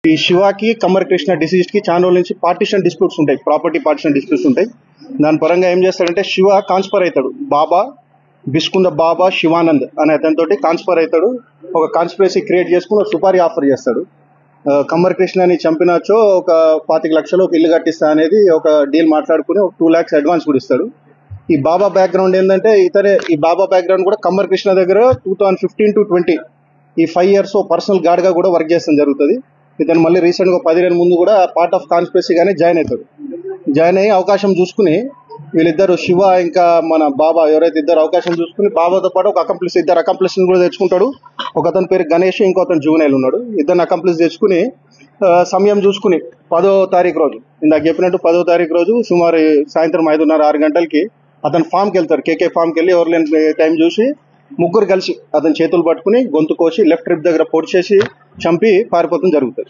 ఈ శివాకి కమ్మర్ కృష్ణ డిసీజ్ కి చాలా రోజుల నుంచి పార్టీషన్ డిస్ప్యూట్స్ ఉంటాయి, ప్రాపర్టీ పార్టీషన్ డిస్ప్యూట్స్ ఉంటాయి. దాని పరంగా ఏం చేస్తాడంటే శివ కాన్స్పర్ అవుతాడు, బాబా బిస్కుంద బాబా శివానంద్ అనే అతనితో కాన్స్పర్ అవుతాడు. ఒక కాన్స్పిరసీ క్రియేట్ చేసుకుని ఒక సుపారీ ఆఫర్ చేస్తాడు. కమ్మర్ కృష్ణని చంపినచో ఒక 25 లక్షలు ఒక ఇల్లు కట్టిస్తా అనేది ఒక డీల్ మాట్లాడుకుని ఒక 2 lakhs అడ్వాన్స్ కూడా ఇస్తాడు. ఈ బాబా బ్యాక్గ్రౌండ్ ఏంటంటే ఈ బాబా బ్యాక్గ్రౌండ్ కూడా కమ్మర్ కృష్ణ దగ్గర 2015 to 20 ఈ 5 years పర్సనల్ గార్డ్ గా కూడా వర్క్ చేస్తాం జరుగుతుంది. ఇతను మళ్ళీ రీసెంట్ గా 10 నెలల ముందు కూడా పార్ట్ ఆఫ్ కాన్స్పిరసీ గానే జాయిన్ అవుతాడు. జాయిన్ అయ్యి అవకాశం చూసుకుని వీళ్ళిద్దరు శివ ఇంకా మన బాబా ఎవరైతే ఇద్దరు అవకాశం చూసుకుని బాబాతో పాటు ఒక ఇద్దరు అకంప్లిస్ కూడా తెచ్చుకుంటాడు. ఒక అతని పేరు గణేష్, ఇంకో అతను జూనైల్ ఉన్నాడు. ఇద్దరు అకంప్లిస్ తెచ్చుకుని సమయం చూసుకుని 10వ తారీఖు రోజు, ఇందాక చెప్పినట్టు 10వ తారీఖు రోజు సుమారు సాయంత్రం 5:30-6 గంటలకి అతను ఫామ్కి వెళ్తారు. కేకే ఫామ్కి వెళ్ళి ఎవరు లేని టైం చూసి ముగ్గురు కలిసి అతని చేతులు పట్టుకుని గొంతు కోసి లెఫ్ట్ రిప్ దగ్గర పొడి చేసి చంపి పారిపోవడం జరుగుతుంది.